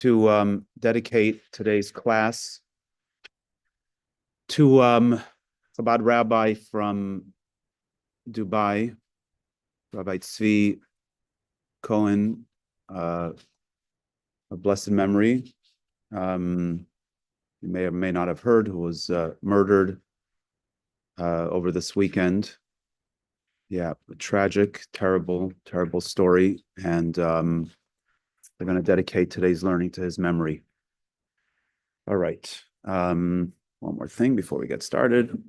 to dedicate today's class to Chabad rabbi from Dubai, Rabbi Tzvi Cohen, a blessed memory. You may or may not have heard, who was murdered over this weekend. Yeah, a tragic, terrible story. And they're going to dedicate today's learning to his memory. All right. One more thing before we get started.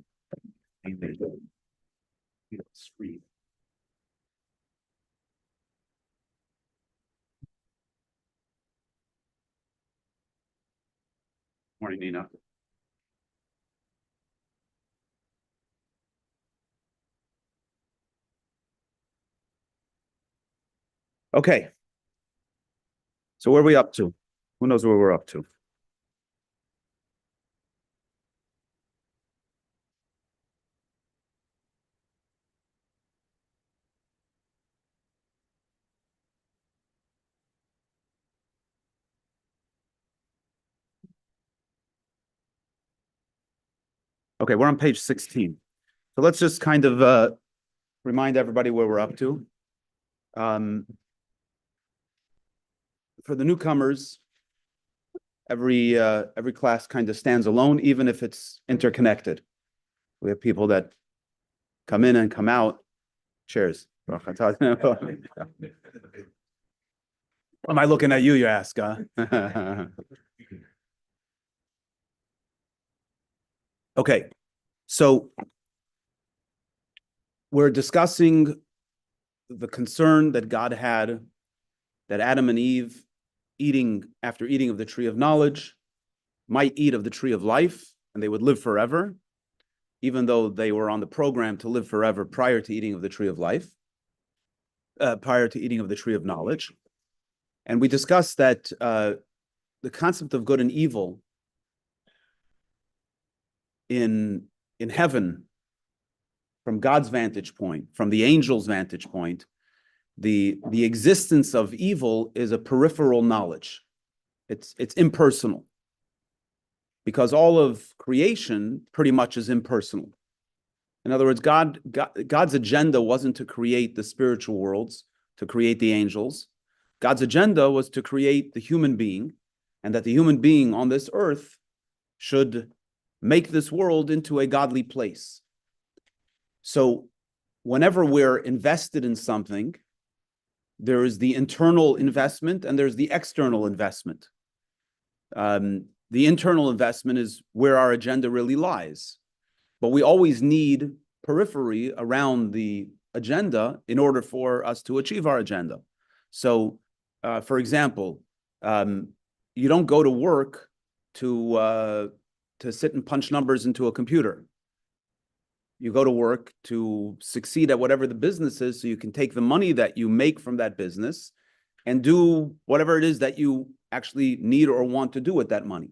Morning, Nina. Okay. So where are we up to? Who knows where we're up to? Okay, we're on page 16. So let's just kind of remind everybody where we're up to. For the newcomers, every class kind of stands alone, even if it's interconnected. We have people that come in and come out. Cheers. Am I looking at you, you ask, huh? Okay, so we're discussing the concern that God had that Adam and Eve, after eating of the tree of knowledge, might eat of the tree of life, and they would live forever, even though they were on the program to live forever prior to eating of the tree of life, prior to eating of the tree of knowledge. And we discussed that the concept of good and evil in heaven, from God's vantage point, from the angel's vantage point, the existence of evil is a peripheral knowledge. It's impersonal, because all of creation pretty much is impersonal. In other words, God's agenda wasn't to create the spiritual worlds, to create the angels. God's agenda was to create the human being, and that the human being on this earth should make this world into a godly place. So whenever we're invested in something, there is the internal investment and there's the external investment. The internal investment is where our agenda really lies. But we always need periphery around the agenda in order for us to achieve our agenda. So, for example, you don't go to work to sit and punch numbers into a computer. You go to work to succeed at whatever the business is, so you can take the money that you make from that business and do whatever it is that you actually need or want to do with that money.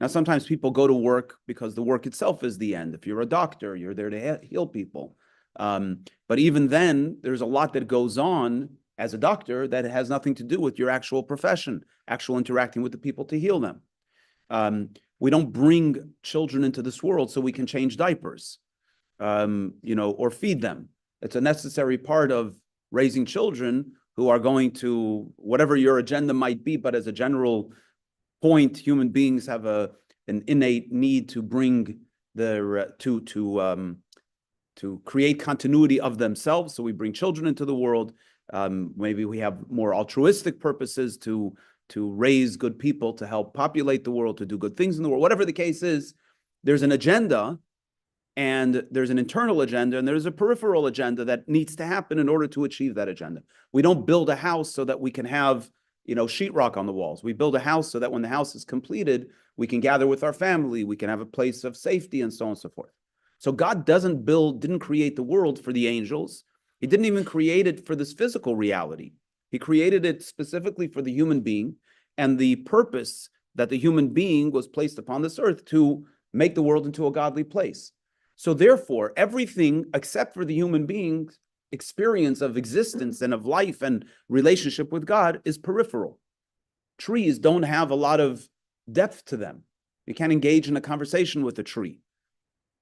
Now, sometimes people go to work because the work itself is the end. If you're a doctor, you're there to heal people. But even then, there's a lot that goes on as a doctor that has nothing to do with your actual profession, actual interacting with the people to heal them. We don't bring children into this world so we can change diapers, or feed them. It's a necessary part of raising children who are going to, whatever your agenda might be, but as a general point, human beings have an innate need to bring to create continuity of themselves. So we bring children into the world. Maybe we have more altruistic purposes to raise good people, to help populate the world, to do good things in the world. Whatever the case is, there's an agenda, and there's an internal agenda, and there's a peripheral agenda that needs to happen in order to achieve that agenda. We don't build a house so that we can have, sheetrock on the walls. We build a house so that when the house is completed, we can gather with our family, we can have a place of safety, and so on and so forth. So God didn't create the world for the angels. He didn't even create it for this physical reality. He created it specifically for the human being, and the purpose that the human being was placed upon this earth to make the world into a godly place. So therefore, everything except for the human being's experience of existence and of life and relationship with God is peripheral. trees don't have a lot of depth to them. You can't engage in a conversation with a tree.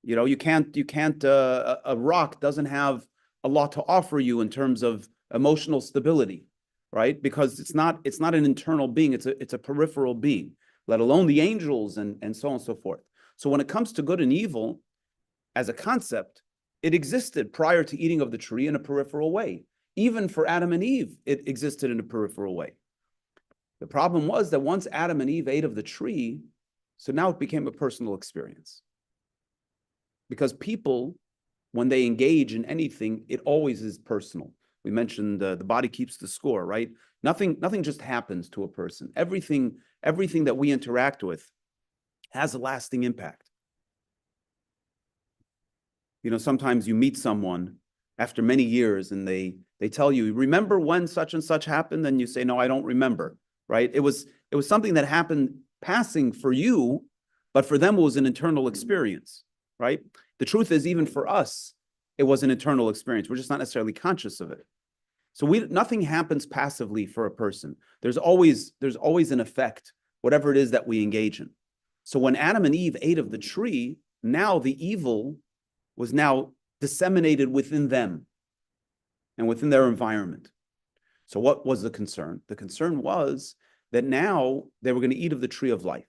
You can't, a rock doesn't have a lot to offer you in terms of emotional stability, right? Because it's not an internal being, it's a peripheral being, let alone the angels and so on and so forth. So when it comes to good and evil, as a concept, it existed prior to eating of the tree in a peripheral way. Even for Adam and Eve, it existed in a peripheral way. The problem was that once Adam and Eve ate of the tree, so now it became a personal experience. Because people, when they engage in anything, it always is personal. We mentioned the body keeps the score, right? Nothing just happens to a person. Everything that we interact with has a lasting impact. Sometimes you meet someone after many years and they tell you, remember when such and such happened? And you say, no, I don't remember, right? It was something that happened passing for you, but for them it was an internal experience, right? The truth is, even for us, it was an internal experience. We're just not necessarily conscious of it. So nothing happens passively for a person. There's always an effect, whatever it is that we engage in. So when Adam and Eve ate of the tree, now the evil was now disseminated within them and within their environment. So what was the concern? The concern was that now they were going to eat of the tree of life.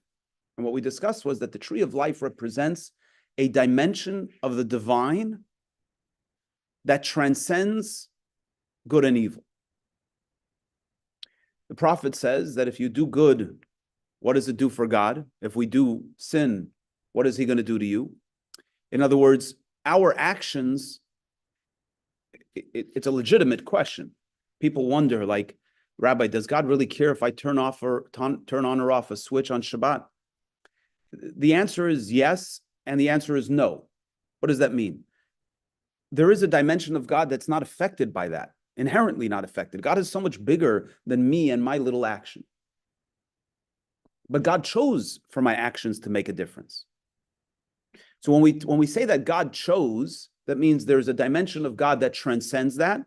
And what we discussed was that the tree of life represents a dimension of the divine that transcends good and evil. The prophet says that if you do good, what does it do for God? If we do sin, what is he going to do to you? In other words, our actions, it's a legitimate question. People wonder, like, Rabbi, does God really care if I turn on or off a switch on Shabbat? The answer is yes, and the answer is no. What does that mean? There is a dimension of God that's not affected by that, inherently not affected. God is so much bigger than me and my little action. But God chose for my actions to make a difference. So when we say that God chose, that means there's a dimension of God that transcends that,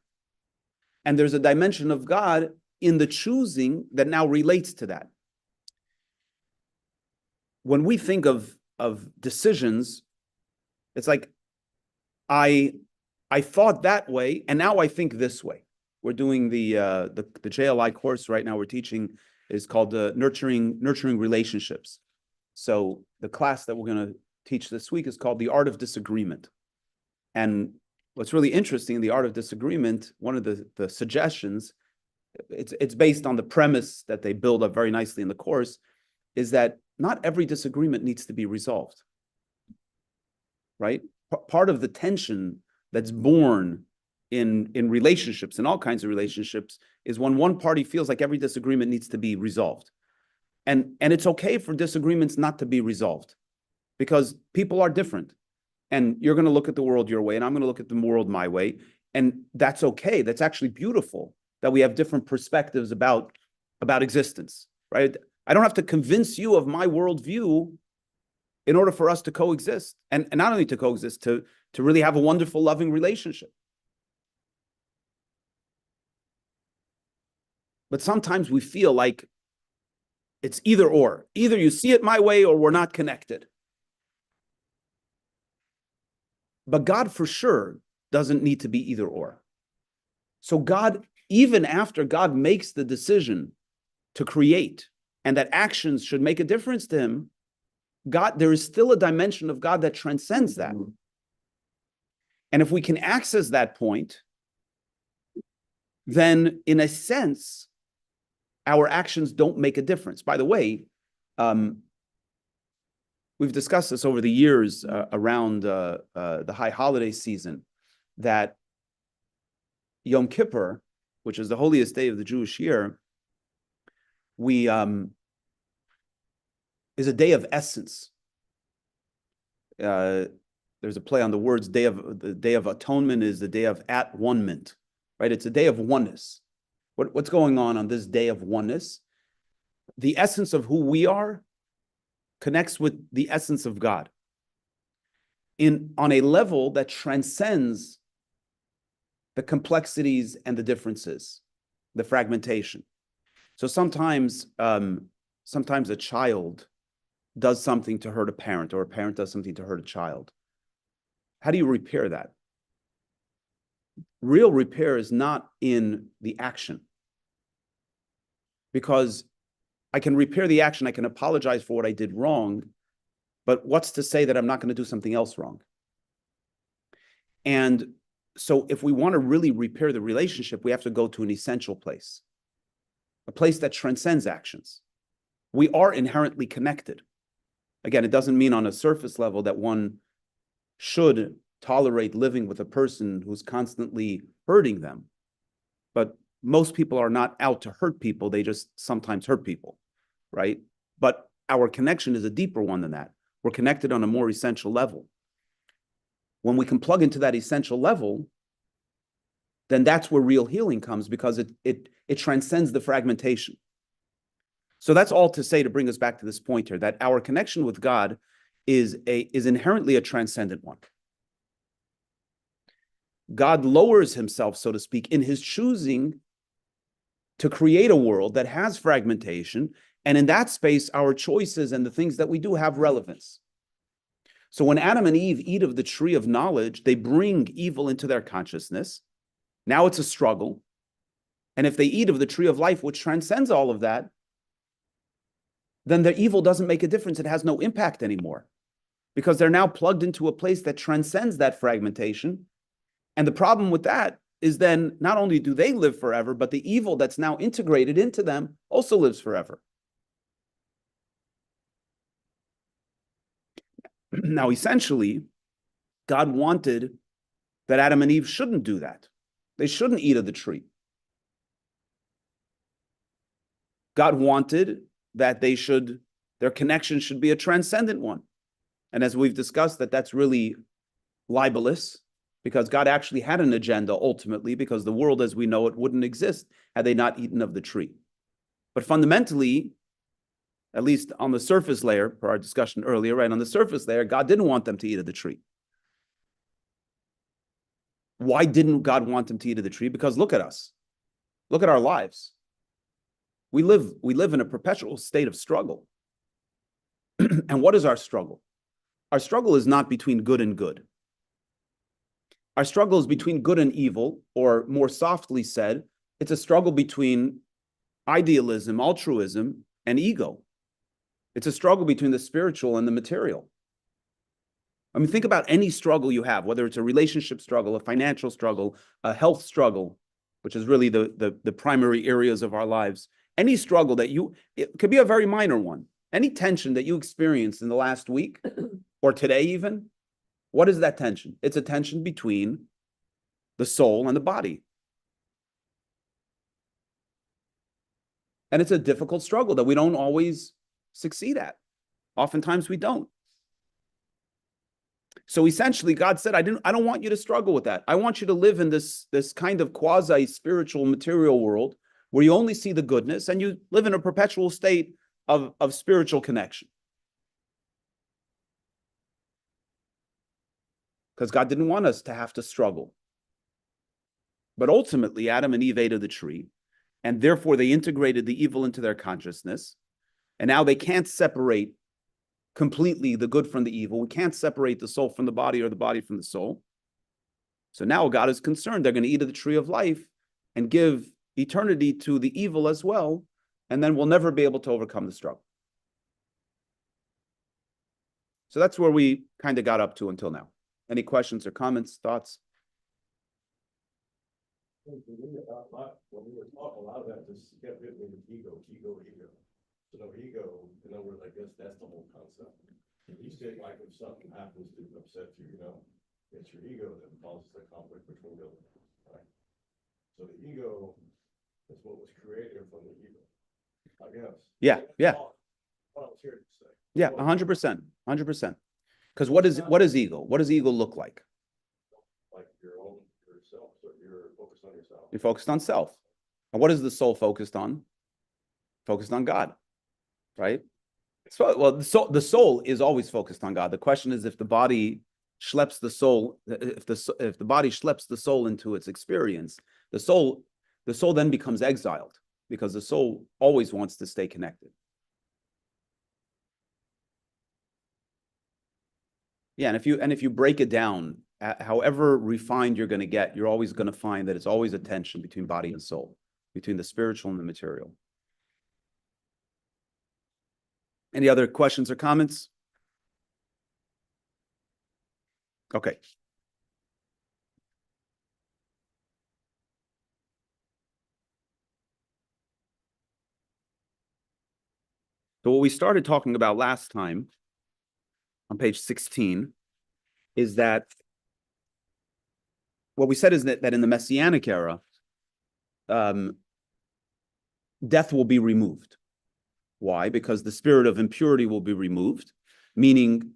and there's a dimension of God in the choosing that now relates to that. When we think of decisions, it's like I thought that way, and now I think this way. We're doing the JLI course right now. We're teaching is called nurturing relationships. So the class that we're going to teach this week is called The Art of Disagreement. And what's really interesting in The Art of Disagreement, one of the suggestions, it's based on the premise that they build up very nicely in the course, is that not every disagreement needs to be resolved, right? Part of the tension that's born in relationships, in all kinds of relationships, is when one party feels like every disagreement needs to be resolved. And it's okay for disagreements not to be resolved, because people are different. And you're going to look at the world your way, and I'm going to look at the world my way. And that's okay. That's actually beautiful that we have different perspectives about existence, right? I don't have to convince you of my worldview in order for us to coexist. And not only to coexist, to really have a wonderful, loving relationship. But sometimes we feel like it's either or. Either you see it my way or we're not connected. But God for sure doesn't need to be either or. So God, even after God makes the decision to create and that actions should make a difference to him, God, there is still a dimension of God that transcends that. And if we can access that point, then in a sense, our actions don't make a difference. By the way, we've discussed this over the years around the high holiday season, that Yom Kippur, which is the holiest day of the Jewish year, is a day of essence. There's a play on the words. The day of atonement is the day of at one-ment, right? It's a day of oneness. What's going on this day of oneness? The essence of who we are connects with the essence of God on a level that transcends the complexities and the differences, the fragmentation. So sometimes a child does something to hurt a parent, or a parent does something to hurt a child. How do you repair that? Real repair is not in the action. Because I can repair the action, I can apologize for what I did wrong, but what's to say that I'm not going to do something else wrong? And so if we want to really repair the relationship, we have to go to an essential place, a place that transcends actions. We are inherently connected. Again, it doesn't mean on a surface level that one should tolerate living with a person who's constantly hurting them. But most people are not out to hurt people. They just sometimes hurt people, right? But our connection is a deeper one than that. We're connected on a more essential level. When we can plug into that essential level, then that's where real healing comes, because it transcends the fragmentation. So that's all to say, to bring us back to this point here, that our connection with God is inherently a transcendent one. God lowers himself, so to speak, in his choosing to create a world that has fragmentation, and in that space, our choices and the things that we do have relevance. So when Adam and Eve eat of the tree of knowledge, they bring evil into their consciousness. Now it's a struggle. And if they eat of the tree of life, which transcends all of that, then the evil doesn't make a difference. It has no impact anymore, because they're now plugged into a place that transcends that fragmentation. And the problem with that is then not only do they live forever, but the evil that's now integrated into them also lives forever. Now, essentially, God wanted that Adam and Eve shouldn't do that. They shouldn't eat of the tree. God wanted that their connection should be a transcendent one. And as we've discussed, that's really libelous, because God actually had an agenda ultimately, because the world as we know it wouldn't exist had they not eaten of the tree. But fundamentally, at least on the surface layer, per our discussion earlier, right, on the surface layer, God didn't want them to eat of the tree. Why didn't God want them to eat of the tree? Because look at us. Look at our lives. We live in a perpetual state of struggle. And what is our struggle? Our struggle is not between good and good. Our struggle is between good and evil, or more softly said, it's a struggle between idealism, altruism, and ego. It's a struggle between the spiritual and the material. I mean, think about any struggle you have, whether it's a relationship struggle, a financial struggle, a health struggle, which is really the primary areas of our lives. Any struggle it could be a very minor one. Any tension that you experienced in the last week or today even, what is that tension? It's a tension between the soul and the body. And it's a difficult struggle that we don't always succeed at. Oftentimes we don't. So essentially, God said, I don't want you to struggle with that. I want you to live in this kind of quasi-spiritual material world where you only see the goodness and you live in a perpetual state of spiritual connection. Because God didn't want us to have to struggle. But ultimately, Adam and Eve ate of the tree, and therefore they integrated the evil into their consciousness. And now they can't separate completely the good from the evil. We can't separate the soul from the body or the body from the soul. So now God is concerned they're going to eat of the tree of life and give eternity to the evil as well, and then we'll never be able to overcome the struggle. So that's where we kind of got up to until now. Any questions or comments, thoughts? When we were talking, a lot of that just kept hitting with ego. So no ego, in other words, I guess that's the whole concept. You say, like, if something happens to upset you, it's your ego that causes the conflict between the other, right? So the ego is what was created from the ego, I guess. Yeah. What I was here to say. Yeah, 100%. Because what is ego? What does ego look like? Like yourself. So you're focused on yourself. You're focused on self. And what is the soul focused on? Focused on God, right? So, well, the soul is always focused on God. The question is if the body schleps the soul, if the body schleps the soul into its experience, the soul then becomes exiled, because the soul always wants to stay connected. Yeah, and if you break it down, however refined you're going to get, you're always going to find that it's always a tension between body and soul, between the spiritual and the material. Any other questions or comments? Okay. So what we started talking about last time on page 16 is that what we said is that in the Messianic era, death will be removed. Why? Because the spirit of impurity will be removed, meaning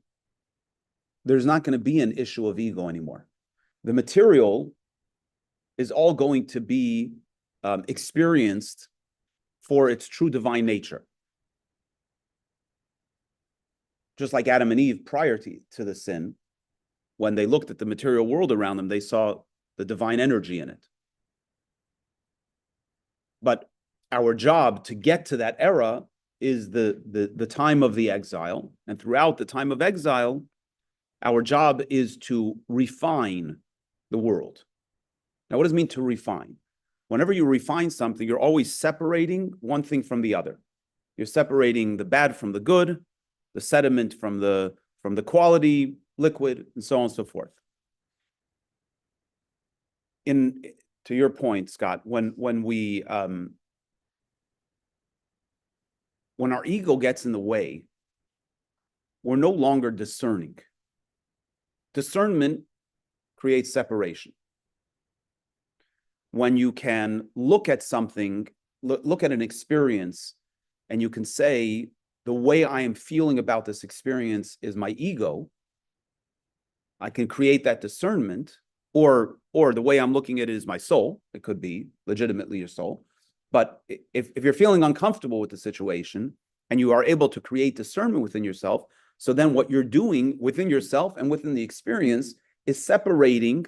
there's not going to be an issue of ego anymore. The material is all going to be experienced for its true divine nature. Just like Adam and Eve prior to the sin, when they looked at the material world around them, they saw the divine energy in it. But our job to get to that era is the time of the exile. And throughout the time of exile, our job is to refine the world. Now, what does it mean to refine? Whenever you refine something, you're always separating one thing from the other. You're separating the bad from the good, the sediment from the quality liquid, and so on and so forth. To your point, Scott, when our ego gets in the way, we're no longer discerning. Discernment creates separation. When you can look at something, look at an experience, and you can say, the way I am feeling about this experience is my ego, I can create that discernment, or the way I'm looking at it is my soul. It could be legitimately your soul. But if you're feeling uncomfortable with the situation and you are able to create discernment within yourself, so then what you're doing within yourself and within the experience is separating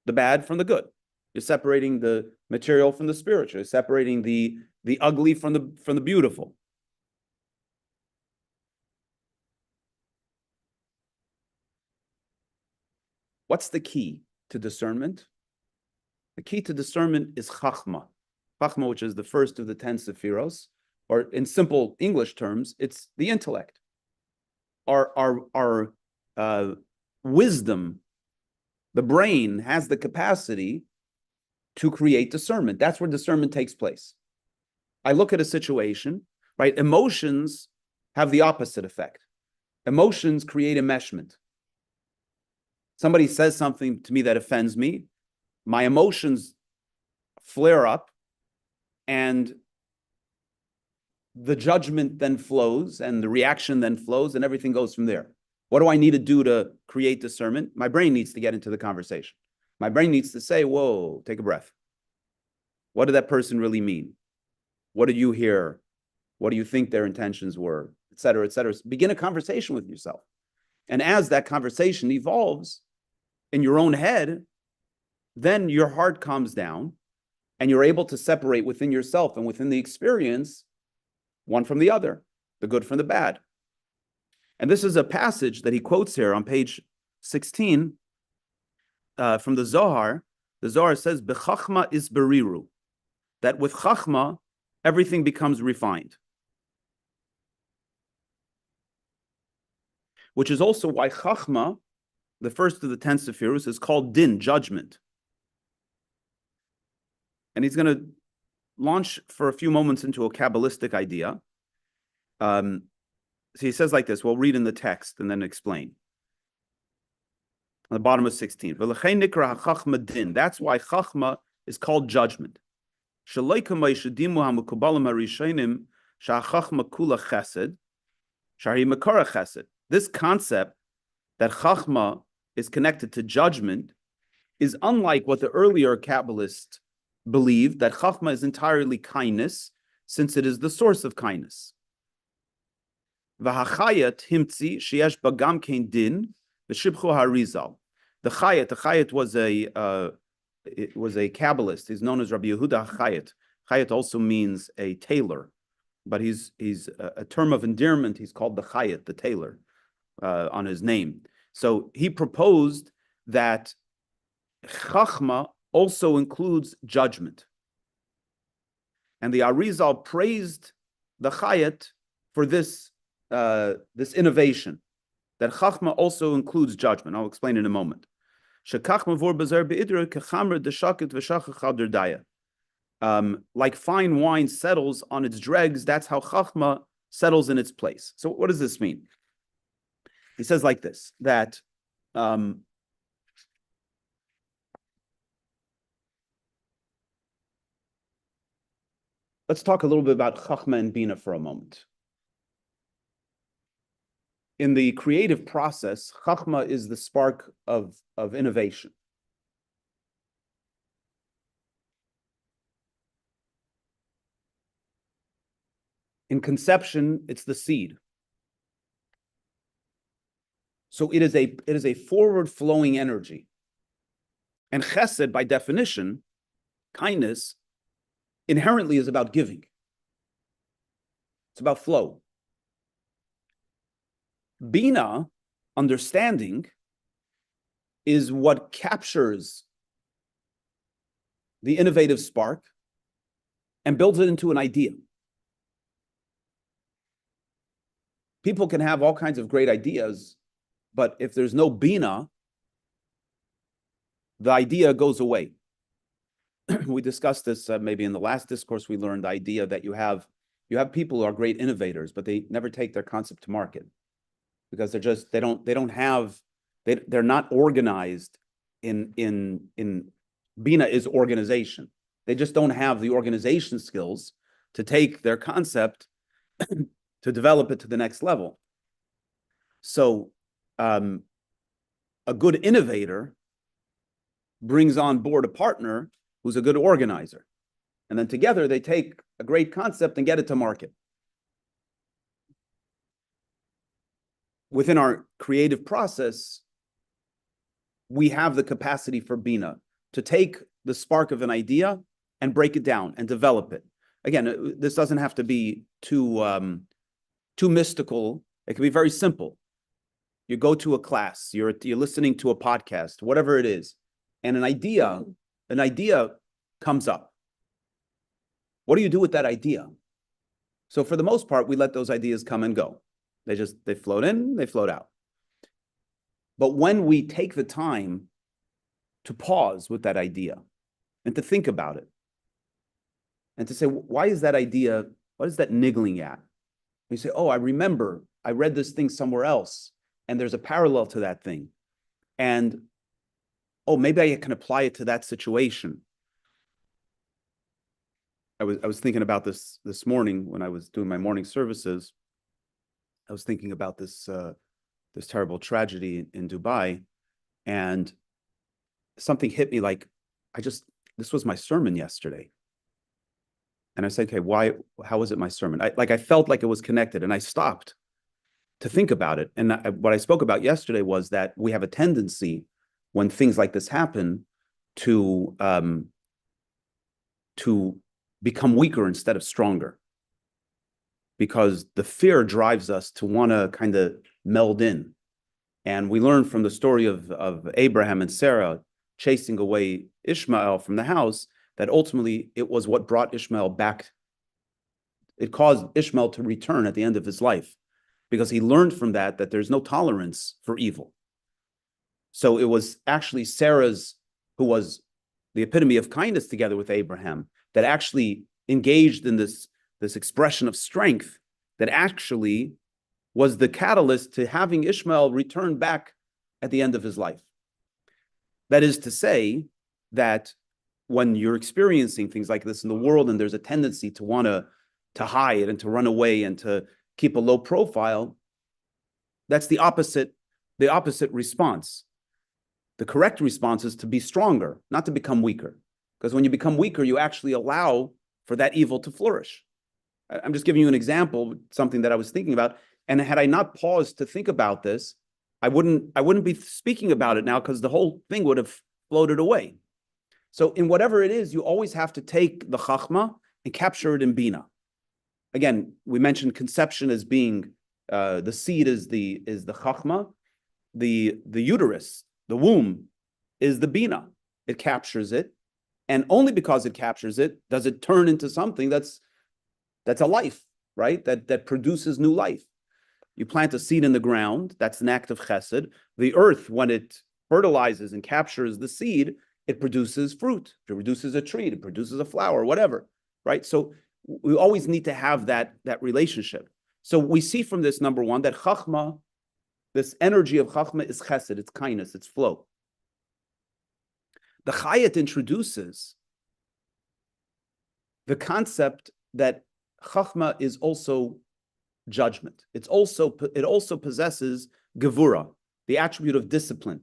the bad from the good. You're separating the material from the spiritual. You're separating the ugly from the beautiful. What's the key to discernment? The key to discernment is chachma. Chachma, which is the first of the 10 sephiros, or in simple English terms, it's the intellect. Our wisdom, the brain has the capacity to create discernment. That's where discernment takes place. I look at a situation, right? Emotions have the opposite effect. Emotions create enmeshment. Somebody says something to me that offends me, my emotions flare up, and the judgment then flows, and the reaction then flows, and everything goes from there. What do I need to do to create discernment? My brain needs to get into the conversation. My brain needs to say, whoa, take a breath. What did that person really mean? What did you hear? What do you think their intentions were? Et cetera, et cetera. Begin a conversation with yourself. And as that conversation evolves in your own head, then your heart calms down and you're able to separate within yourself and within the experience one from the other, the good from the bad. And this is a passage that he quotes here on page 16 from the Zohar. The Zohar says, "Bechachma is beriru," that with chachma, everything becomes refined. Which is also why chachma, the first of the 10 sephirus, is called din, judgment. And he's going to launch for a few moments into a Kabbalistic idea. So he says like this, we'll read in the text and then explain. On the bottom of 16. That's why chachma is called judgment. This concept that chachma is connected to judgment is unlike what the earlier Kabbalists believed, that chachma is entirely kindness, since it is the source of kindness. V'hachayat himtzi sheyesh bagam kein din v'shibchu harizal. The chayat was a Kabbalist. He's known as Rabbi Yehuda Chayat. Chayat also means a tailor, but he's a term of endearment. He's called the Chayat, the tailor, on his name. So he proposed that Chachma also includes judgment. And the Arizal praised the Chayat for this innovation, that Chachma also includes judgment. I'll explain in a moment. Like fine wine settles on its dregs, that's how Chachma settles in its place. So what does this mean? He says like this, that let's talk a little bit about Chachma and Bina for a moment. In the creative process, Chachma is the spark of innovation. In conception, it's the seed. So it is a forward-flowing energy. And chesed, by definition, kindness, inherently is about giving. It's about flow. Bina, understanding, is what captures the innovative spark and builds it into an idea. People can have all kinds of great ideas, but if there's no Bina, the idea goes away. We discussed this maybe in the last discourse. We learned the idea that you have people who are great innovators, but they never take their concept to market because they're not organized in Bina is organization. They just don't have the organization skills to take their concept to develop it to the next level. So a good innovator brings on board a partner who's a good organizer. And then together they take a great concept and get it to market. Within our creative process, we have the capacity for Bina to take the spark of an idea and break it down and develop it. Again, this doesn't have to be too mystical. It can be very simple. You go to a class, you're listening to a podcast, whatever it is, and an idea comes up. What do you do with that idea? So for the most part, we let those ideas come and go. They float in, they float out. But when we take the time to pause with that idea and to think about it and to say, what is that niggling at? You say, oh, I remember I read this thing somewhere else and there's a parallel to that thing. And oh, maybe I can apply it to that situation. I was thinking about this morning when I was doing my morning services. I was thinking about this terrible tragedy in Dubai, and something hit me like, this was my sermon yesterday. And I said, okay, how was it my sermon? I felt like it was connected, and I stopped to think about it. And what I spoke about yesterday was that we have a tendency when things like this happen to become weaker instead of stronger, because the fear drives us to want to kind of meld in. And we learn from the story of Abraham and Sarah chasing away Ishmael from the house that ultimately it was what brought Ishmael back. It caused Ishmael to return at the end of his life, because he learned from that there's no tolerance for evil. So it was actually Sarah's, who was the epitome of kindness together with Abraham, that actually engaged in this expression of strength that actually was the catalyst to having Ishmael return back at the end of his life. That is to say that when you're experiencing things like this in the world and there's a tendency to want to hide and to run away and to keep a low profile, that's the opposite response. The correct response is to be stronger, not to become weaker. Because when you become weaker, you actually allow for that evil to flourish. I'm just giving you an example, something that I was thinking about. And had I not paused to think about this, I wouldn't be speaking about it now, because the whole thing would have floated away. So in whatever it is, you always have to take the chachma and capture it in Bina. Again, we mentioned conception as being the seed is the Chachma, the uterus, the womb is the Bina. It captures it, and only because it captures it does it turn into something that's a life, right? That produces new life. You plant a seed in the ground, that's an act of chesed. The earth, when it fertilizes and captures the seed, it produces fruit, it produces a tree, it produces a flower, whatever, right? So we always need to have that relationship. So we see from this, number one, that chachma, this energy of chachma is chesed, it's kindness, it's flow. The Chayat introduces the concept that chachma is also judgment. It also possesses gevura, the attribute of discipline.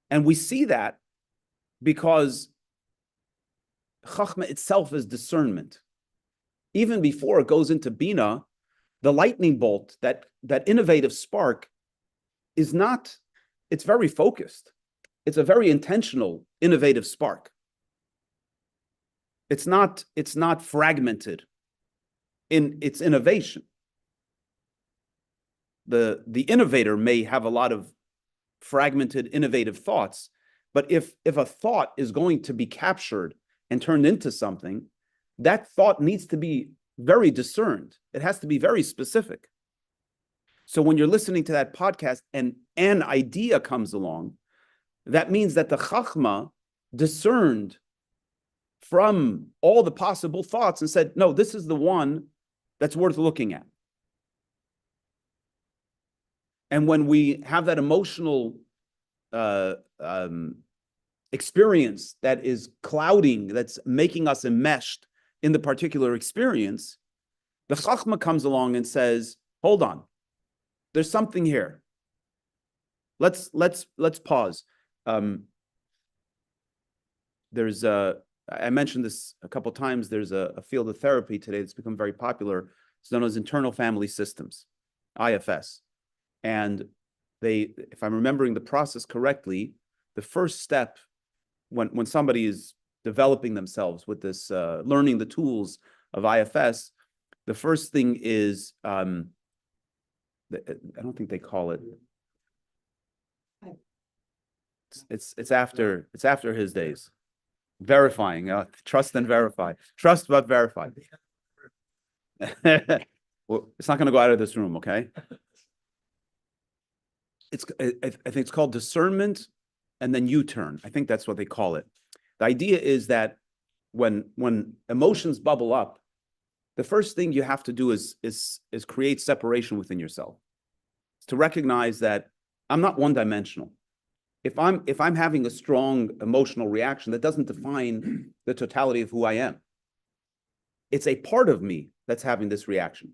And we see that because chachma itself is discernment. Even before it goes into bina, the lightning bolt, that innovative spark, is not, it's very focused. It's a very intentional, innovative spark. It's not fragmented in its innovation. The innovator may have a lot of fragmented, innovative thoughts, but if a thought is going to be captured and turned into something, that thought needs to be very discerned. It has to be very specific. So when you're listening to that podcast and an idea comes along, that means that the Chachma discerned from all the possible thoughts and said, no, this is the one that's worth looking at. And when we have that emotional experience that is clouding, that's making us enmeshed in the particular experience, the Chachma comes along and says, hold on, there's something here. Let's pause. I mentioned this a couple of times. There's a field of therapy today that's become very popular. It's known as internal family systems, IFS. And if I'm remembering the process correctly, the first step when somebody is developing themselves with this, learning the tools of IFS, the first thing is, I don't think they call it. It's after his days. Verifying, trust and verify. Trust but verify. Well, it's not going to go out of this room, okay? I think it's called discernment and then U-turn. I think that's what they call it. The idea is that when emotions bubble up, the first thing you have to do is create separation within yourself. It's to recognize that I'm not one-dimensional. If I'm having a strong emotional reaction, that doesn't define the totality of who I am. It's a part of me that's having this reaction.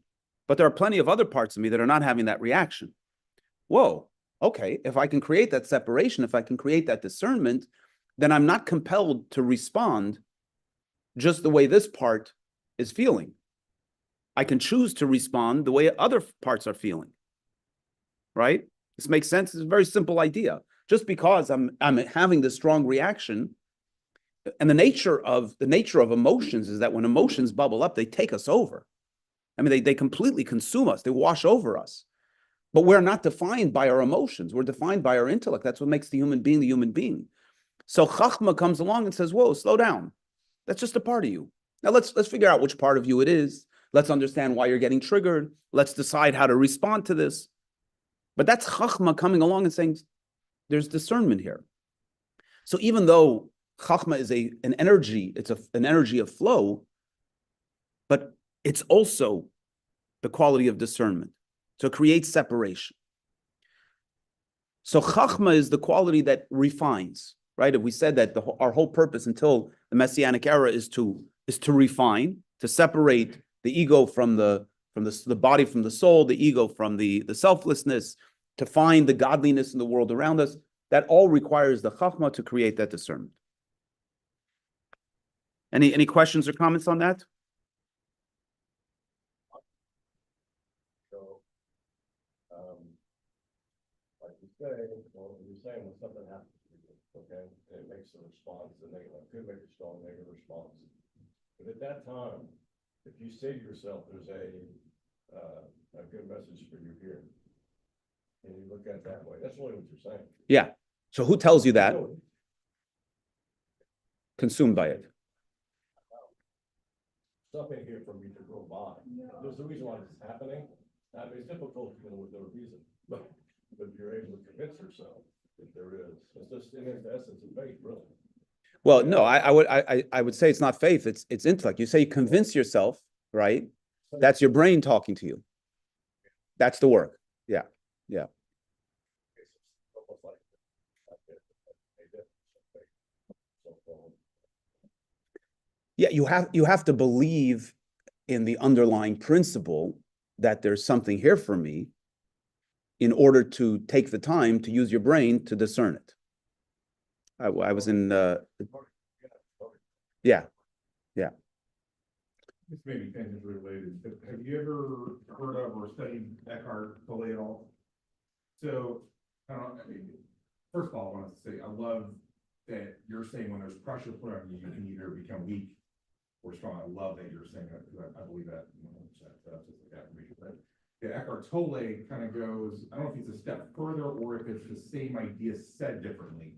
But there are plenty of other parts of me that are not having that reaction. Whoa, okay, if I can create that separation, if I can create that discernment, then I'm not compelled to respond just the way this part is feeling. I can choose to respond the way other parts are feeling. Right? This makes sense. It's a very simple idea. Just because I'm having this strong reaction, and the nature of emotions is that when emotions bubble up, they take us over. I mean, they completely consume us. They wash over us. But we're not defined by our emotions. We're defined by our intellect. That's what makes the human being. So Chachma comes along and says, whoa, slow down. That's just a part of you. Now let's figure out which part of you it is. Let's understand why you're getting triggered. Let's decide how to respond to this. But that's Chachma coming along and saying, there's discernment here. So even though Chachma is an energy, it's an energy of flow, but it's also the quality of discernment. So it creates separation. So Chachma is the quality that refines, right? If we said that our whole purpose until the Messianic era is to refine, to separate the ego from the body from the soul, the ego from the selflessness, to find the godliness in the world around us, that all requires the Chachma to create that discernment. Any questions or comments on that? So, like you say, well, you're saying when something happens to you, okay? And it makes a response, and they could make a strong negative response. But at that time, if you say to yourself, there's a good message for you here, and you look at it that way, that's really what you're saying. Yeah. So who tells you that? Consumed by it. Something here for me to go by. There's a reason why this is happening. I mean, it's difficult, with no reason, but if you're able to convince yourself that there is, it's just in the essence of faith, really. Well, no, I would say it's not faith, it's intellect. You say you convince yourself, right? That's your brain talking to you. That's the work. Yeah. Yeah. Yeah, you have to believe in the underlying principle that there's something here for me in order to take the time to use your brain to discern it. I was in yeah. This may be tangentially related, but have you ever heard of or studied Eckhart Tolle at all? So, I mean, first of all, I want to say I love that you're saying when there's pressure put on you, you can either become weak or strong. I love that you're saying that, because I believe that 100%. That's just like affirmation. But yeah, Eckhart Tolle kind of goes, I don't know if he's a step further or if it's the same idea said differently.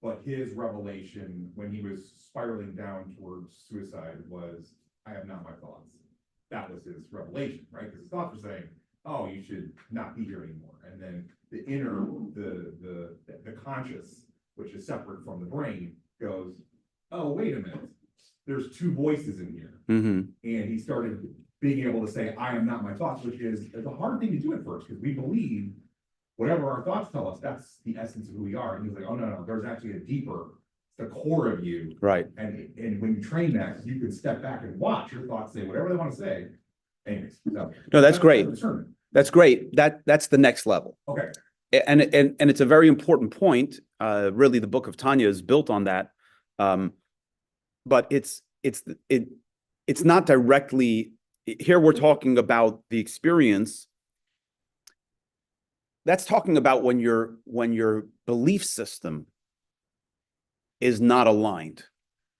But his revelation when he was spiraling down towards suicide was, I have not my thoughts. That was his revelation, right? Because his thoughts were saying, oh, you should not be here anymore. And then the inner, the conscious, which is separate from the brain, goes, oh, wait a minute. There's two voices in here. Mm-hmm. And he started being able to say, I am not my thoughts, which is a hard thing to do at first, because we believe whatever our thoughts tell us, that's the essence of who we are. And he's like, oh, no, there's actually a deeper, the core of you. Right. And when you train that, you can step back and watch your thoughts say whatever they want to say. Anyways. So, no, that's great. That's great. That's the next level. Okay. And it's a very important point. Really, the book of Tanya is built on that. But it's not directly, here we're talking about the experience. That's talking about when your belief system is not aligned,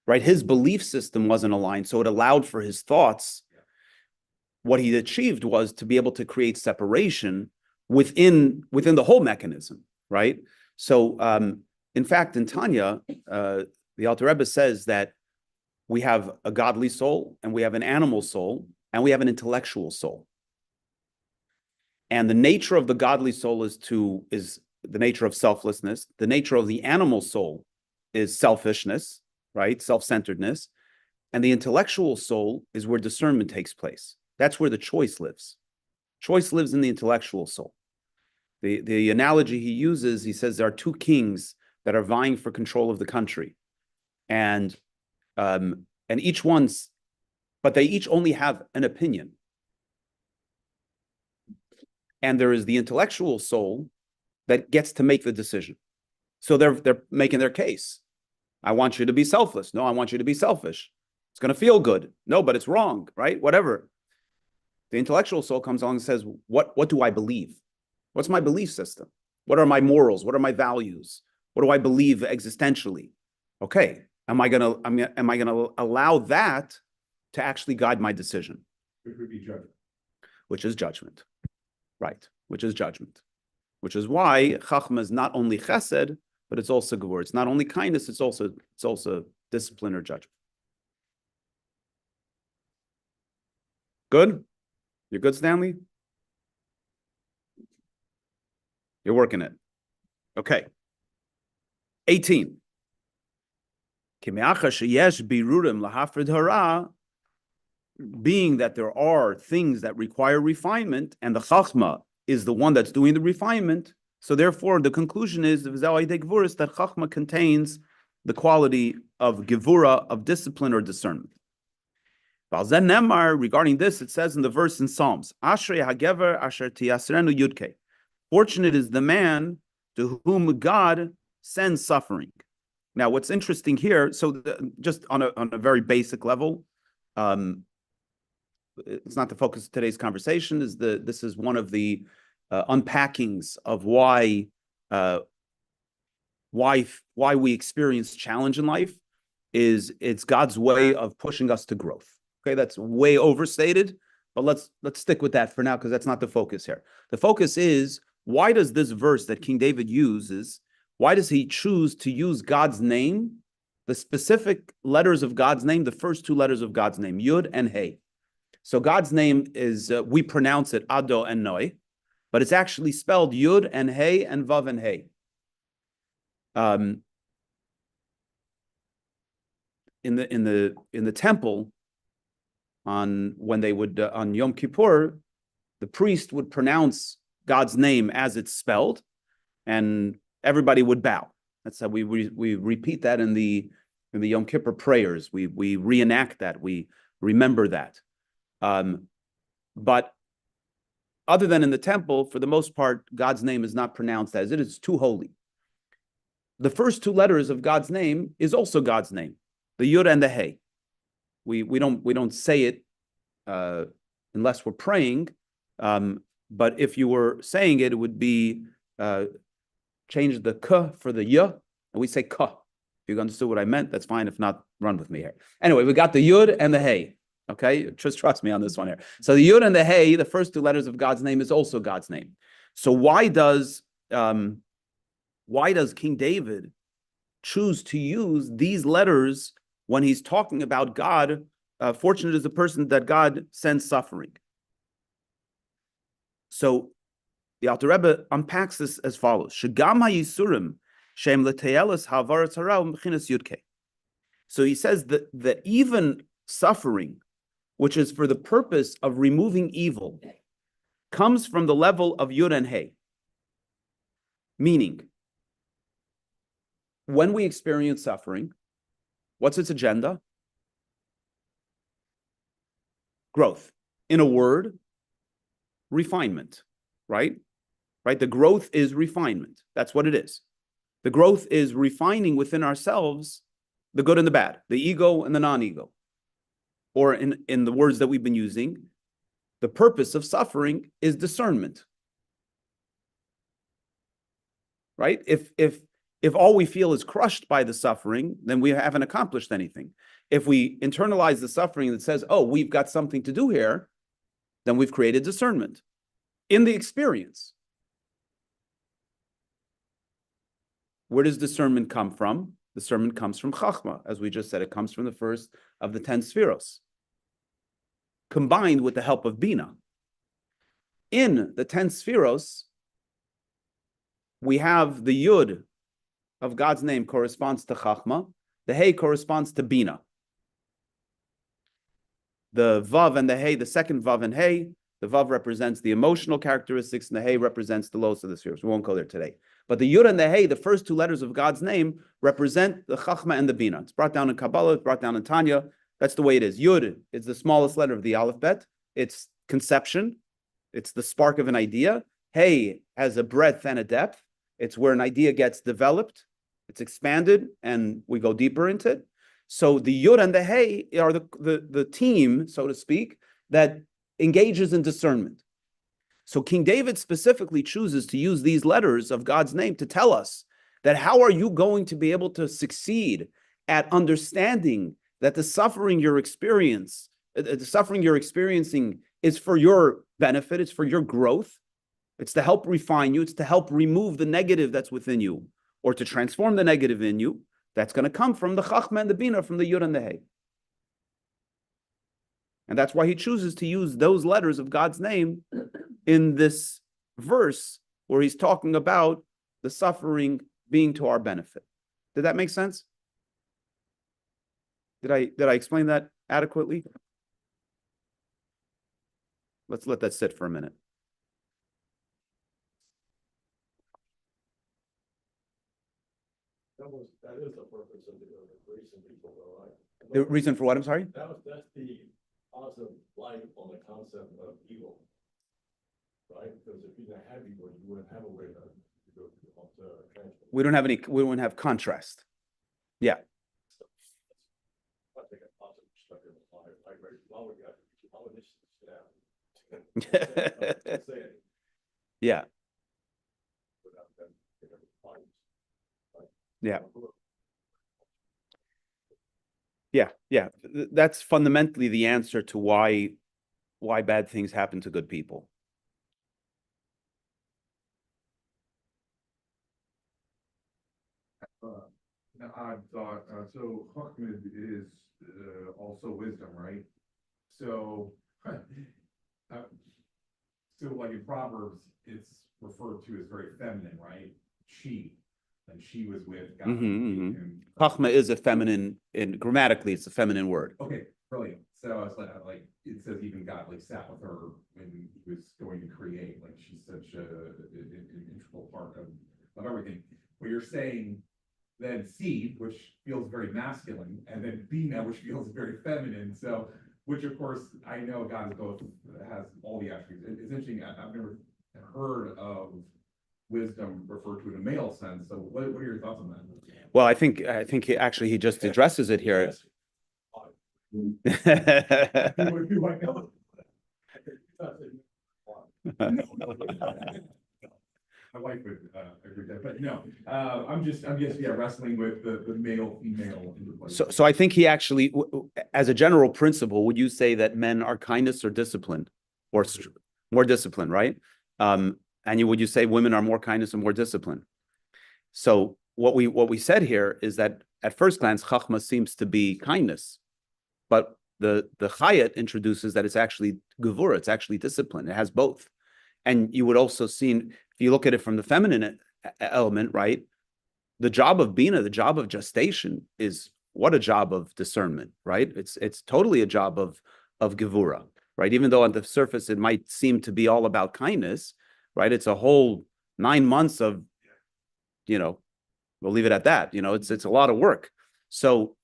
right? His belief system wasn't aligned, so it allowed for his thoughts. What he achieved was to be able to create separation within the whole mechanism, right? So, in fact, in Tanya, the Alter Rebbe says that we have a godly soul, and we have an animal soul, and we have an intellectual soul. And the nature of the godly soul is the nature of selflessness. The nature of the animal soul is selfishness, right? Self-centeredness. And the intellectual soul is where discernment takes place. That's where the choice lives. Choice lives in the intellectual soul. The analogy he uses, he says there are two kings that are vying for control of the country. And each one's, but they each only have an opinion. And there is the intellectual soul that gets to make the decision. So they're making their case. I want you to be selfless. No, I want you to be selfish. It's going to feel good. No, but it's wrong, right? Whatever. The intellectual soul comes along and says, what do I believe? What's my belief system? What are my morals? What are my values? What do I believe existentially? Okay, am I gonna allow that to actually guide my decision? Which would be judgment. Which is judgment. Right, which is judgment. Which is why Chachma is not only chesed, but it's also gevurah. It's not only kindness, it's also discipline or judgment. Good? You're good, Stanley? You're working it. Okay. 18. Being that there are things that require refinement, and the Chachma is the one that's doing the refinement, so therefore the conclusion is that Chachma contains the quality of gevurah, of discipline or discernment. Regarding this, it says in the verse in Psalms, Ashrei hagever asher tiyasrenu yudke. Fortunate is the man to whom God sends suffering. Now, what's interesting here, so just on a very basic level, it's not the focus of today's conversation. This is one of the unpackings of why why we experience challenge in life is it's God's way of pushing us to growth. Okay, that's way overstated, but let's stick with that for now because that's not the focus here. The focus is, why does this verse that King David uses, why does he choose to use God's name, the specific letters of God's name, the first two letters of God's name, Yud and Hey? So God's name is, we pronounce it Ado and Noi, but it's actually spelled Yud and Hey and Vav and Hey. In the temple, when they would on Yom Kippur, the priest would pronounce God's name as it's spelled, and everybody would bow. That's how we repeat that in the Yom Kippur prayers. We reenact that. We remember that. But other than in the temple, for the most part, God's name is not pronounced as it is too holy. The first two letters of God's name is also God's name, the Yud and the Hey. We don't say it unless we're praying. But if you were saying it, it would be change the K for the Y, and we say K. If you understood what I meant, that's fine. If not, run with me here. Anyway, we got the Yud and the Hey. Okay, just trust me on this one here. So the Yud and the Hey, the first two letters of God's name, is also God's name. So why does King David choose to use these letters when he's talking about God? Fortunate is the person that God sends suffering. So the Alter Rebbe unpacks this as follows: Shegam ha'yisurim shem l'teyeles ha'avaretz hara u'mechinas yudke. So he says that even suffering, which is for the purpose of removing evil, comes from the level of Yud and Hey. Meaning, when we experience suffering, what's its agenda? Growth. In a word, refinement, right? Right? The growth is refinement. That's what it is. The growth is refining within ourselves the good and the bad, the ego and the non-ego. Or in the words that we've been using, the purpose of suffering is discernment. Right? If all we feel is crushed by the suffering, then we haven't accomplished anything. If we internalize the suffering that says, oh, we've got something to do here, then we've created discernment in the experience. Where does discernment come from? Discernment comes from Chachma. As we just said, it comes from the first of the 10 spheros, combined with the help of Bina. In the 10 spheros, we have the Yud of God's name corresponds to Chachma. The Hey corresponds to Bina. The Vav and the Hey, the second Vav and Hey, the Vav represents the emotional characteristics and the Hey represents the lowest of the spheres. We won't go there today. But the Yud and the Hey, the first two letters of God's name, represent the Chachma and the Bina. It's brought down in Kabbalah, it's brought down in Tanya. That's the way it is. Yud is the smallest letter of the alphabet. It's conception. It's the spark of an idea. Hey has a breadth and a depth. It's where an idea gets developed. It's expanded, and we go deeper into it. So the Yud and the Hey are the team, so to speak, that engages in discernment. So King David specifically chooses to use these letters of God's name to tell us that how are you going to be able to succeed at understanding that the suffering you're experiencing is for your benefit, it's for your growth, it's to help refine you, it's to help remove the negative that's within you, or to transform the negative in you. That's going to come from the Chachma and the Bina, from the Yud and the Hey. And that's why he chooses to use those letters of God's name in this verse where he's talking about the suffering being to our benefit. Did that make sense? Did I explain that adequately? Let's let that sit for a minute. That is the purpose of the grace in people, though, right? The reason for what? I'm sorry? That's the positive light on the concept of evil, right? Because if you didn't have evil, you wouldn't have a way to go to transform. We don't have contrast. Yeah. I take a positive perspective of life. Like, well, we got all of this down. Yeah. Without them, Yeah. Yeah. That's fundamentally the answer to why bad things happen to good people. I thought, so Chachma is also wisdom, right? So, so like in Proverbs, it's referred to as very feminine, right? She, and she was with God. And Chachma is a feminine, grammatically, it's a feminine word. okay, brilliant. So it's like it says even God like sat with her when he was going to create. Like she's such an integral part of everything. What you're saying, then seed, which feels very masculine, and then Bina, which feels very feminine. So, which of course I know God is both, has all the attributes. It's interesting. I've never heard of wisdom referred to in a male sense. So, what are your thoughts on that? Well, I think he just addresses it here. My wife would agree with that, but no, I'm just wrestling with the male female interplay. So I think he actually, as a general principle, would you say that men are kindness or disciplined, or more disciplined, right? And would you say women are more kindness and more disciplined? So what we said here is that at first glance, chachma seems to be kindness, but the Chayat introduces that it's actually gevura, it's actually discipline. It has both. And you would also see, if you look at it from the feminine element, right? The job of Bina, the job of gestation is what a job of discernment, right? It's totally a job of gevura, right? Even though on the surface it might seem to be all about kindness, right? It's a whole 9 months of, we'll leave it at that. It's a lot of work. So,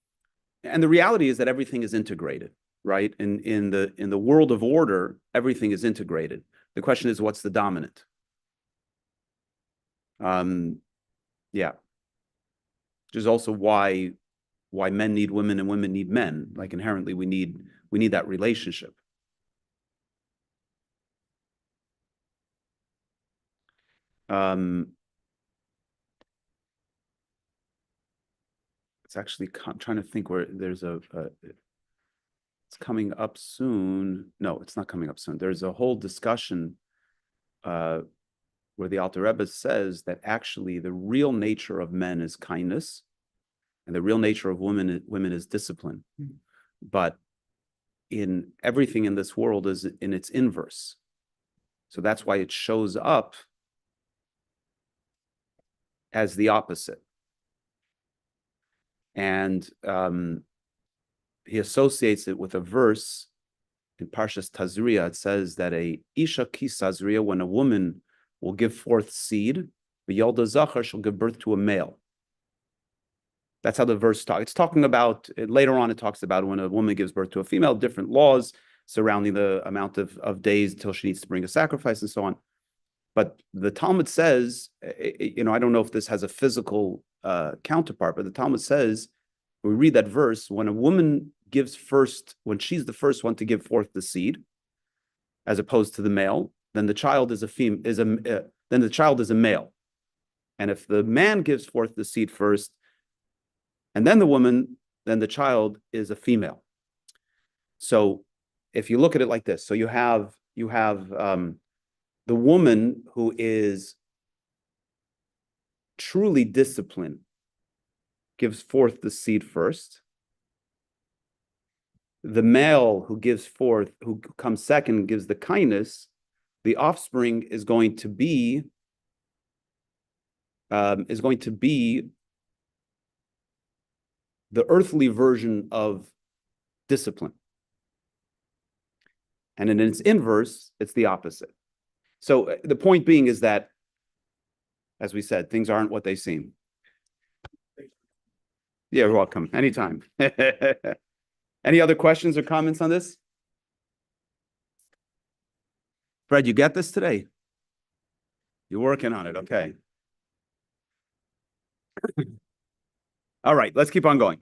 and the reality is that everything is integrated, right? In the world of order, everything is integrated. The question is, what's the dominant? Yeah. Which is also why men need women and women need men. Like inherently, we need that relationship. It's actually trying to think where there's it's coming up soon. No, it's not coming up soon. There's a whole discussion where the Alter Rebbe says that actually the real nature of men is kindness, and the real nature of women is discipline. Mm-hmm. But in everything in this world is in its inverse. So that's why it shows up as the opposite. And he associates it with a verse in Parshas Tazria. It says that a isha kisazria, when a woman will give forth seed, the yalda zachar shall give birth to a male. That's how the verse talks. It's talking about, later on it talks about when a woman gives birth to a female, different laws surrounding the amount of days till she needs to bring a sacrifice and so on. But the Talmud says, I don't know if this has a physical counterpart, but the Talmud says, we read that verse, when a woman gives first, when she's the first one to give forth the seed, as opposed to the male, then the child is then the child is a male. And if the man gives forth the seed first, and then the woman, then the child is a female. So if you look at it like this, so you have the woman who is truly disciplined, gives forth the seed first. The male who comes second, gives the kindness. The offspring is going to be the earthly version of discipline. And in its inverse, it's the opposite. So the point being is that, as we said, things aren't what they seem. Yeah, you're welcome. Anytime. Any other questions or comments on this? Fred, you get this today? You're working on it. Okay. All right, let's keep on going.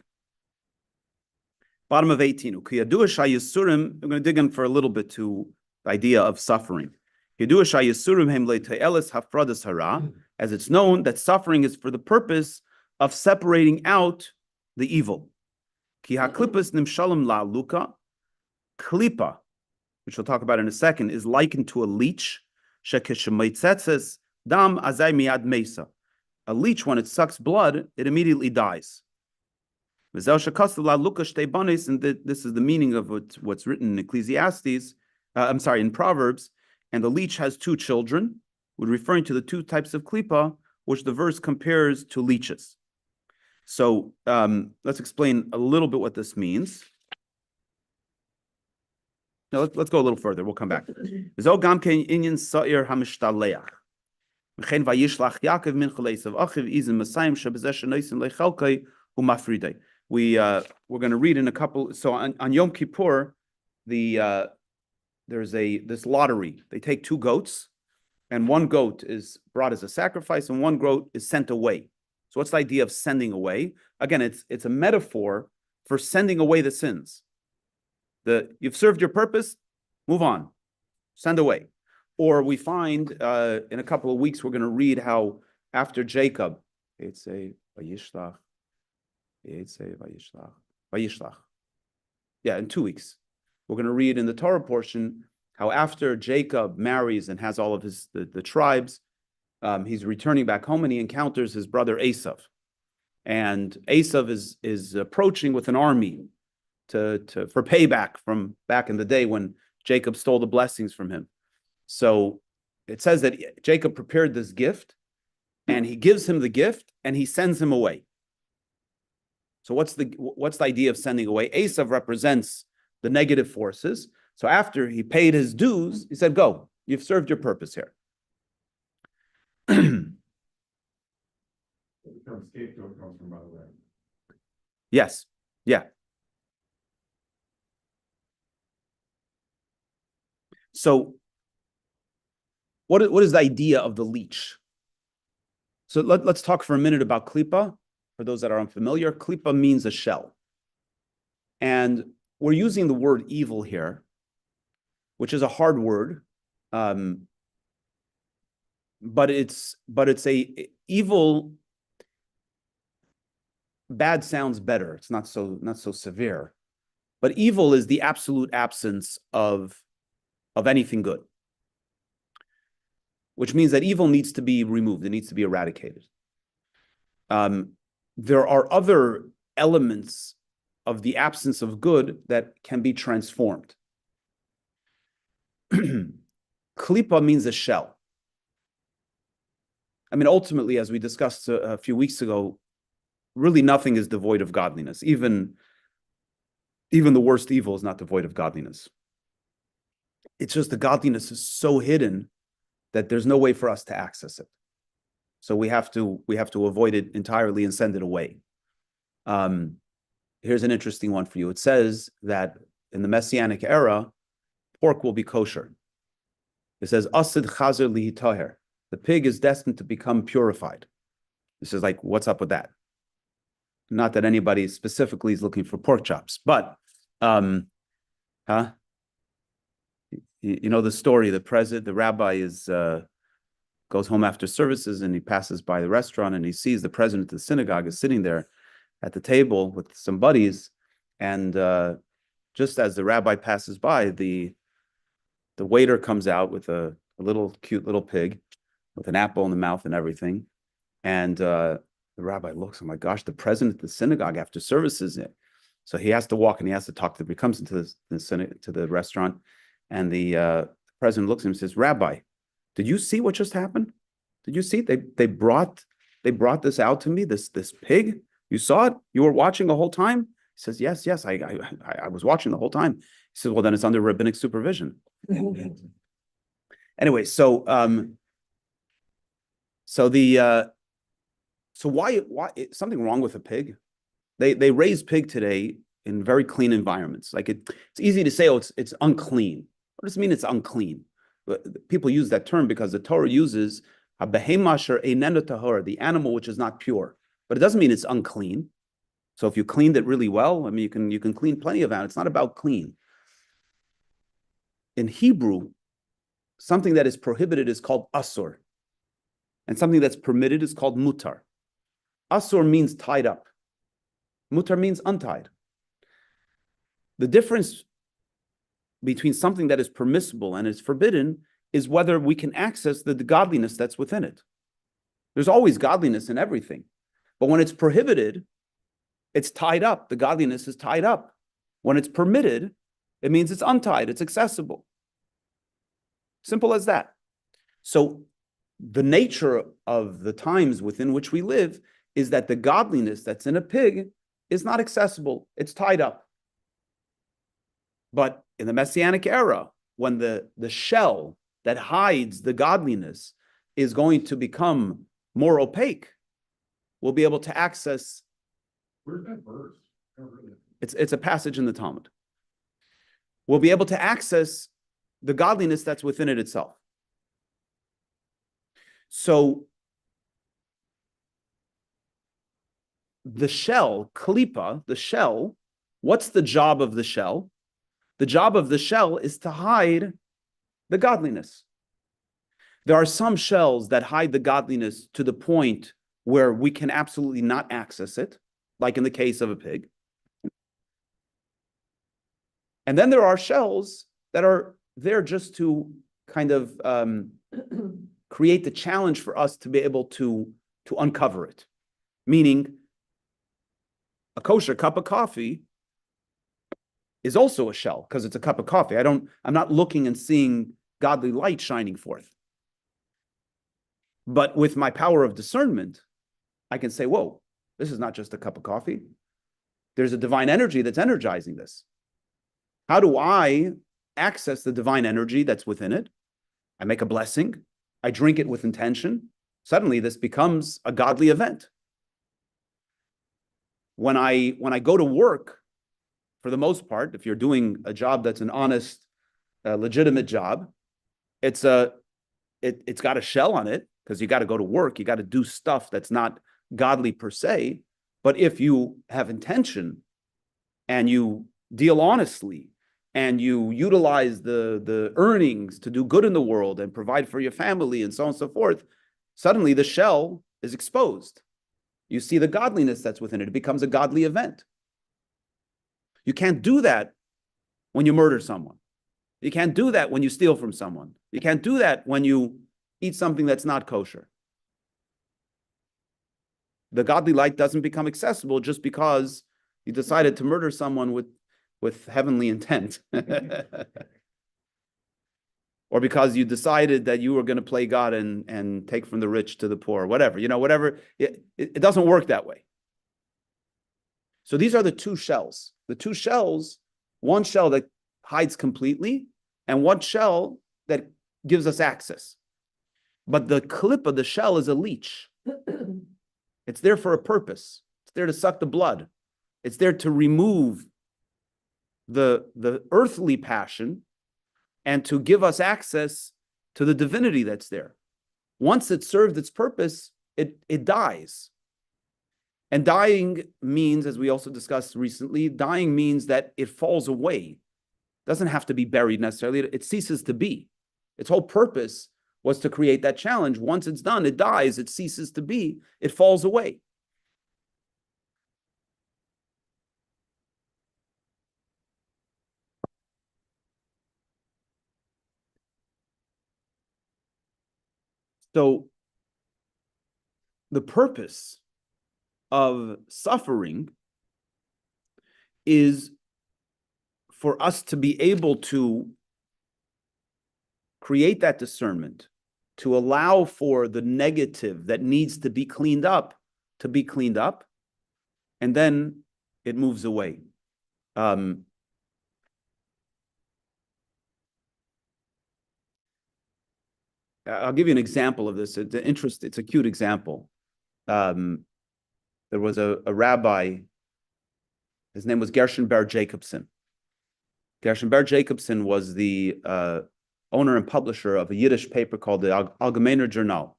Bottom of 18. We're going to dig in for a little bit to the idea of suffering. As it's known that suffering is for the purpose of separating out the evil. Ki haklipas nimshalim la luka. Klipa, which we'll talk about in a second, is likened to a leech. Shekeshemaitzes dam azay miad mesa. A leech, when it sucks blood, it immediately dies. And this is the meaning of what's written in Ecclesiastes. In Proverbs. And the leech has two children, referring to the two types of klipa, which the verse compares to leeches. So let's explain a little bit what this means. Now let's go a little further. We'll come back. We're going to read in a couple. So on Yom Kippur, there's this lottery. They take two goats, and one goat is brought as a sacrifice, and one goat is sent away. So what's the idea of sending away? Again, it's a metaphor for sending away the sins. You've served your purpose, move on, send away. Or we find in a couple of weeks we're going to read how after Jacob, it's a vayishlach. Yeah, in 2 weeks. We're going to read in the Torah portion how after Jacob marries and has all of the tribes, he's returning back home and he encounters his brother Esav. And Esav is approaching with an army for payback from back in the day when Jacob stole the blessings from him. So it says that Jacob prepared this gift and he gives him the gift and he sends him away. So what's the idea of sending away? Esav represents the negative forces. So after he paid his dues, he said, go, you've served your purpose here. The term scapegoat comes from, by the way. Yes. Yeah. So what is the idea of the leech? So let's talk for a minute about klipa. For those that are unfamiliar, klipa means a shell. And we're using the word evil here, which is a hard word. But it's a evil. Bad sounds better. It's not so severe. But evil is the absolute absence of anything good, which means that evil needs to be removed. It needs to be eradicated. There are other elements of the absence of good that can be transformed. Klipa means a shell. I mean, ultimately, as we discussed a few weeks ago, really nothing is devoid of godliness. Even the worst evil is not devoid of godliness. It's just the godliness is so hidden that there's no way for us to access it. So we have to avoid it entirely and send it away. Here's an interesting one for you. It says that in the Messianic era, pork will be kosher. It says, Asid chazer lihitaher. The pig is destined to become purified. This is like, what's up with that? Not that anybody specifically is looking for pork chops, but, you know the story. The rabbi goes home after services and he passes by the restaurant and he sees the president of the synagogue is sitting there at the table with some buddies, and just as the rabbi passes by, the waiter comes out with a cute little pig with an apple in the mouth and everything, and the rabbi looks, oh my gosh, the president of the synagogue after services. So he has to walk and he has to talk to him. He comes into the restaurant, and the president looks at him and says, Rabbi, did you see what just happened? Did you see? They brought this out to me, this pig. You saw it? You were watching the whole time? He says, yes, I was watching the whole time. He says, well, then it's under rabbinic supervision. Anyway, so why something wrong with a pig? They raise pig today in very clean environments. Like it's easy to say, oh, it's unclean. What does it mean it's unclean? People use that term because the Torah uses a behemasher einenu tahor, the animal which is not pure. But it doesn't mean it's unclean. So if you cleaned it really well, I mean, you can clean plenty of animals. It's not about clean. In Hebrew, something that is prohibited is called asur, and something that's permitted is called mutar. Asur means tied up. Mutar means untied. The difference between something that is permissible and is forbidden is whether we can access the godliness that's within it. There's always godliness in everything. But when it's prohibited, it's tied up. The godliness is tied up. When it's permitted, it means it's untied, it's accessible. Simple as that. So the nature of the times within which we live is that the godliness that's in a pig is not accessible. It's tied up. But in the Messianic era, when the shell that hides the godliness is going to become more opaque, we'll be able to access. Where's that verse? It's a passage in the Talmud. We'll be able to access the godliness that's within it itself. So the shell, klipa, the shell, what's the job of the shell? The job of the shell is to hide the godliness. There are some shells that hide the godliness to the point where we can absolutely not access it, like in the case of a pig. And then there are shells that are there just to kind of create the challenge for us to be able to uncover it. Meaning, a kosher cup of coffee is also a shell because it's a cup of coffee. I'm not looking and seeing godly light shining forth. But with my power of discernment, I can say, whoa, this is not just a cup of coffee. There's a divine energy that's energizing this. How do I access the divine energy that's within it? I make a blessing. I drink it with intention. Suddenly, this becomes a godly event. When I go to work, for the most part, if you're doing a job that's an honest, legitimate job, it's got a shell on it because you got to go to work. You got to do stuff that's not godly per se. But if you have intention and you deal honestly and you utilize the earnings to do good in the world and provide for your family and so on and so forth, suddenly the shell is exposed. You see the godliness that's within it. It becomes a godly event. You can't do that when you murder someone. You can't do that when you steal from someone. You can't do that when you eat something that's not kosher. The godly light doesn't become accessible just because you decided to murder someone with heavenly intent. Or because you decided that you were going to play God and take from the rich to the poor, whatever. It doesn't work that way. So these are the two shells. The two shells, one shell that hides completely and one shell that gives us access. But the clip of the shell is a leech. It's there for a purpose. It's there to suck the blood. It's there to remove the earthly passion and to give us access to the divinity that's there. Once it served its purpose, it dies. And dying means, as we also discussed recently, dying means that it falls away. It doesn't have to be buried necessarily. It ceases to be. Its whole purpose was to create that challenge. Once it's done, it dies, it ceases to be, it falls away. So the purpose of suffering is for us to be able to create that discernment, to allow for the negative that needs to be cleaned up, and then it moves away. I'll give you an example of this. It's a cute example. There was a rabbi, his name was Gershon Ber Jacobson. Gershon Ber Jacobson was the owner and publisher of a Yiddish paper called the Allgemeiner Journal.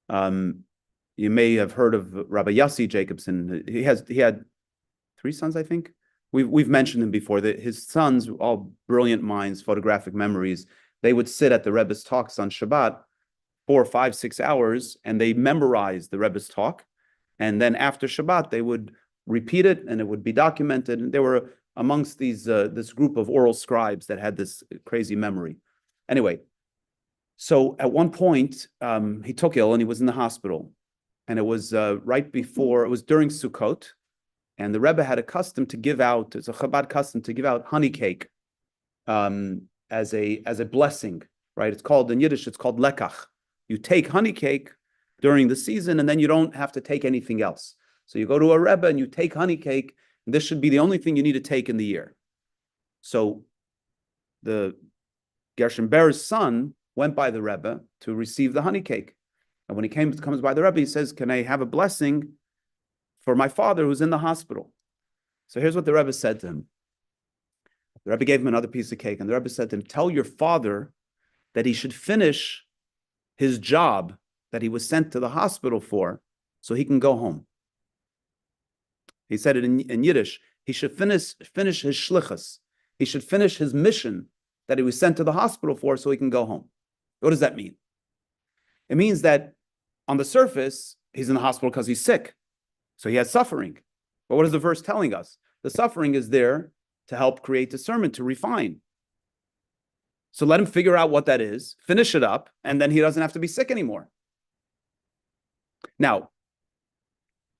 You may have heard of Rabbi Yossi Jacobson. He had 3 sons, I think. We've mentioned him before. That his sons, all brilliant minds, photographic memories, they would sit at the Rebbe's talks on Shabbat 4, 5, 6 hours, and they memorized the Rebbe's talk, And then after Shabbat, they would repeat it and it would be documented. And they were amongst these this group of oral scribes that had this crazy memory. Anyway, so at one point, he took ill and he was in the hospital. And it was right before, it was during Sukkot. And the Rebbe had a custom to give out, it's a Chabad custom to give out honey cake as a blessing, right? It's called, in Yiddish, it's called Lekach. You take honey cake during the season and then you don't have to take anything else. So you go to a Rebbe and you take honey cake, and this should be the only thing you need to take in the year. So the Gershon Ber's son went by the Rebbe to receive the honey cake. And when he comes by the Rebbe, he says, "Can I have a blessing for my father who's in the hospital?" So here's what the Rebbe said to him. The Rebbe gave him another piece of cake, and the Rebbe said to him, "Tell your father that he should finish his job that he was sent to the hospital for so he can go home." He said it in Yiddish. He should finish his shlichus. He should finish his mission that he was sent to the hospital for so he can go home. What does that mean? It means that on the surface, he's in the hospital because he's sick. So he has suffering. But what is the verse telling us? The suffering is there to help create discernment, to refine. So let him figure out what that is, finish it up, and then he doesn't have to be sick anymore. Now,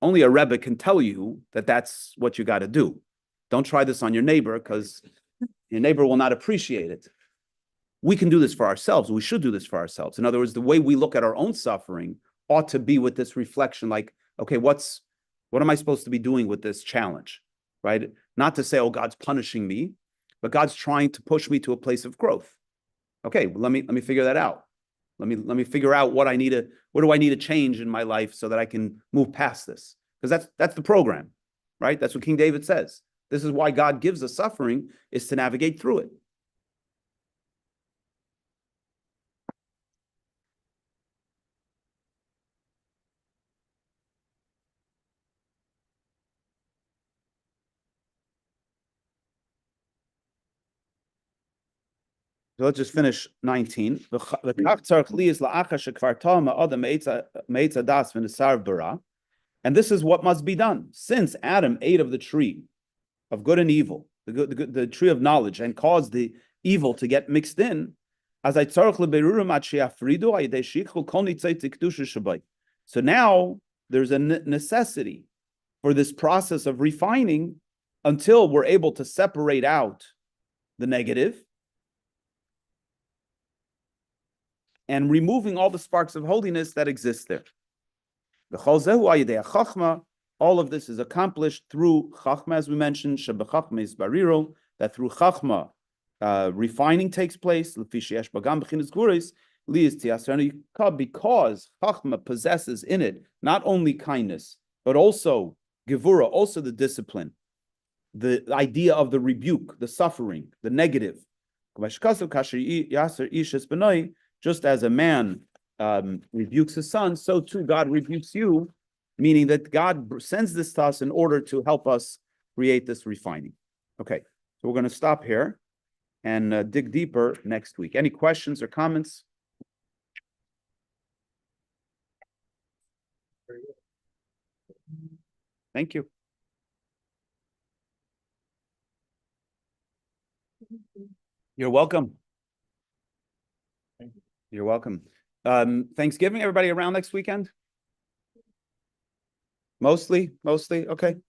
only a Rebbe can tell you that that's what you got to do. Don't try this on your neighbor because your neighbor will not appreciate it. We can do this for ourselves. We should do this for ourselves. In other words, the way we look at our own suffering ought to be with this reflection, like, okay, what am I supposed to be doing with this challenge, right? Not to say, oh, God's punishing me, but God's trying to push me to a place of growth. Okay, well, let me figure that out. Let me figure out what do I need to change in my life so that I can move past this? Because that's the program, right? That's what King David says. This is why God gives us suffering, is to navigate through it. So let's just finish 19. And this is what must be done. Since Adam ate of the tree of good and evil, the tree of knowledge, and caused the evil to get mixed in, so now there's a necessity for this process of refining until we're able to separate out the negative and removing all the sparks of holiness that exist there. All of this is accomplished through Chachma, as we mentioned, that through Chachma, refining takes place, because Chachma possesses in it not only kindness, but also Gevura, also the discipline, the idea of the rebuke, the suffering, the negative. Just as a man rebukes his son, so too God rebukes you, meaning that God sends this to us in order to help us create this refining. Okay, so we're going to stop here and dig deeper next week. Any questions or comments? Thank you. You're welcome. You're welcome. Thanksgiving, everybody around next weekend? Mostly? Okay.